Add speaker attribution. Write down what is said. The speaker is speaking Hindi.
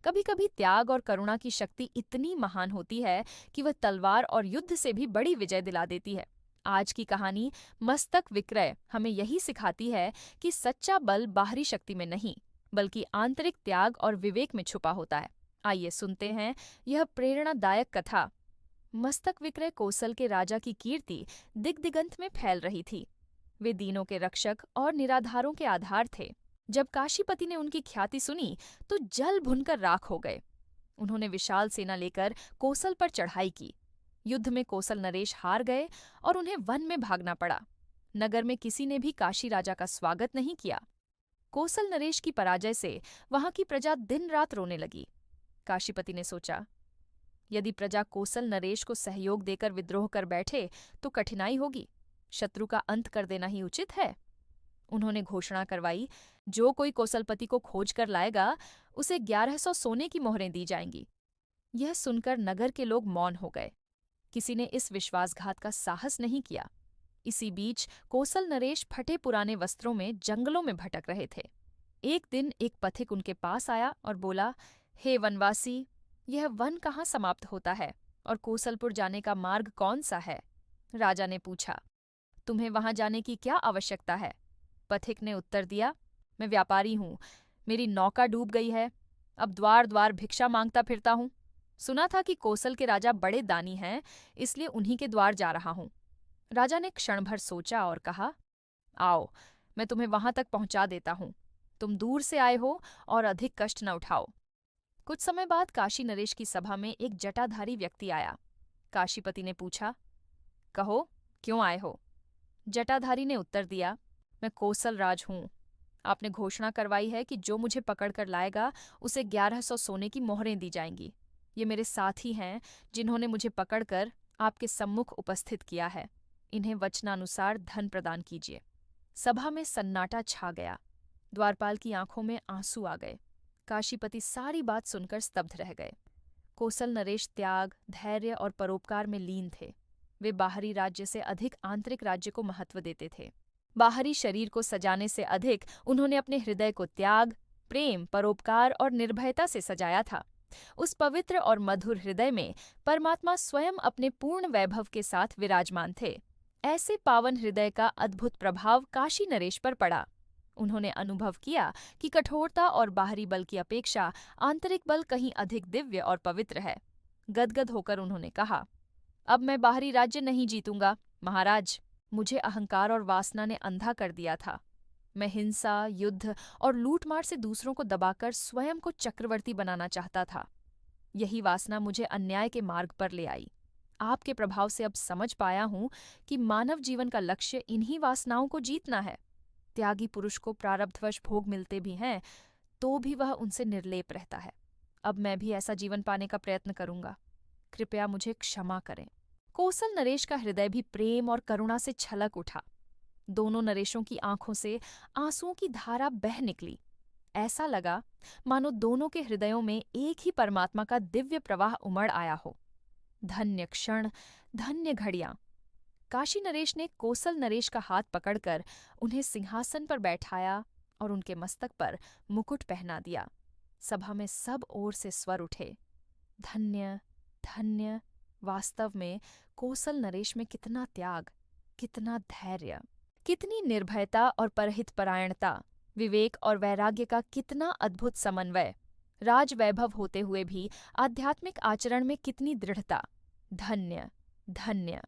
Speaker 1: कभी कभी त्याग और करुणा की शक्ति इतनी महान होती है कि वह तलवार और युद्ध से भी बड़ी विजय दिला देती है। आज की कहानी मस्तक विक्रय हमें यही सिखाती है कि सच्चा बल बाहरी शक्ति में नहीं, बल्कि आंतरिक त्याग और विवेक में छुपा होता है। आइए सुनते हैं यह प्रेरणादायक कथा। मस्तक विक्रय कोसल के राजा की कीर्ति दिग्दिगंत में फैल रही थी। वे दीनों के रक्षक और निराधारों के आधार थे। जब काशीपति ने उनकी ख्याति सुनी तो जल भुनकर राख हो गए। उन्होंने विशाल सेना लेकर कोसल पर चढ़ाई की। युद्ध में कोसल नरेश हार गए और उन्हें वन में भागना पड़ा। नगर में किसी ने भी काशी राजा का स्वागत नहीं किया। कोसल नरेश की पराजय से वहां की प्रजा दिन रात रोने लगी। काशीपति ने सोचा, यदि प्रजा कोसल नरेश को सहयोग देकर विद्रोह कर बैठे तो कठिनाई होगी। शत्रु का अंत कर देना ही उचित है। उन्होंने घोषणा करवाई, जो कोई कोसलपति को खोज कर लाएगा उसे 1100 सोने की मोहरें दी जाएंगी। यह सुनकर नगर के लोग मौन हो गए। किसी ने इस विश्वासघात का साहस नहीं किया। इसी बीच कोसल नरेश फटे पुराने वस्त्रों में जंगलों में भटक रहे थे। एक दिन एक पथिक उनके पास आया और बोला, हे वनवासी, यह वन कहाँ समाप्त होता है और कोसलपुर जाने का मार्ग कौन सा है? राजा ने पूछा, तुम्हें वहां जाने की क्या आवश्यकता है? पथिक ने उत्तर दिया, मैं व्यापारी हूं, मेरी नौका डूब गई है, अब द्वार द्वार भिक्षा मांगता फिरता हूं। सुना था कि कोसल के राजा बड़े दानी हैं, इसलिए उन्हीं के द्वार जा रहा हूं। राजा ने क्षण भर सोचा और कहा, आओ, मैं तुम्हें वहां तक पहुंचा देता हूं। तुम दूर से आए हो और अधिक कष्ट न उठाओ। कुछ समय बाद काशी नरेश की सभा में एक जटाधारी व्यक्ति आया। काशीपति ने पूछा, कहो, क्यों आए हो? जटाधारी ने उत्तर दिया, मैं कोसल राज हूं। आपने घोषणा करवाई है कि जो मुझे पकड़कर लाएगा उसे 1100 सोने की मोहरें दी जाएंगी। ये मेरे साथी हैं जिन्होंने मुझे पकड़कर आपके सम्मुख उपस्थित किया है। इन्हें वचनानुसार धन प्रदान कीजिए। सभा में सन्नाटा छा गया। द्वारपाल की आंखों में आंसू आ गए। काशीपति सारी बात सुनकर स्तब्ध रह गए। कोसल नरेश त्याग, धैर्य और परोपकार में लीन थे। वे बाहरी राज्य से अधिक आंतरिक राज्य को महत्व देते थे। बाहरी शरीर को सजाने से अधिक उन्होंने अपने हृदय को त्याग, प्रेम, परोपकार और निर्भयता से सजाया था। उस पवित्र और मधुर हृदय में परमात्मा स्वयं अपने पूर्ण वैभव के साथ विराजमान थे। ऐसे पावन हृदय का अद्भुत प्रभाव काशी नरेश पर पड़ा। उन्होंने अनुभव किया कि कठोरता और बाहरी बल की अपेक्षा आंतरिक बल कहीं अधिक दिव्य और पवित्र है। गदगद होकर उन्होंने कहा, अब मैं बाहरी राज्य नहीं जीतूंगा। महाराज, मुझे अहंकार और वासना ने अंधा कर दिया था। मैं हिंसा, युद्ध और लूटमार से दूसरों को दबाकर स्वयं को चक्रवर्ती बनाना चाहता था। यही वासना मुझे अन्याय के मार्ग पर ले आई। आपके प्रभाव से अब समझ पाया हूं कि मानव जीवन का लक्ष्य इन्हीं वासनाओं को जीतना है। त्यागी पुरुष को प्रारब्धवश भोग मिलते भी हैं, तो भी वह उनसे निर्लेप रहता है। अब मैं भी ऐसा जीवन पाने का प्रयत्न करूंगा। कृपया मुझे क्षमा करें। कोसल नरेश का हृदय भी प्रेम और करुणा से छलक उठा। दोनों नरेशों की आंखों से आंसुओं की धारा बह निकली। ऐसा लगा मानो दोनों के हृदयों में एक ही परमात्मा का दिव्य प्रवाह उमड़ आया हो। धन्य क्षण, धन्य घड़ियां। काशी नरेश ने कोसल नरेश का हाथ पकड़कर उन्हें सिंहासन पर बैठाया और उनके मस्तक पर मुकुट पहना दिया। सभा में सब ओर से स्वर उठे, धन्य, धन्य। वास्तव में कोसल नरेश में कितना त्याग, कितना धैर्य, कितनी निर्भयता और परहित परायणता, विवेक और वैराग्य का कितना अद्भुत समन्वय। राज वैभव होते हुए भी आध्यात्मिक आचरण में कितनी दृढ़ता। धन्य, धन्य।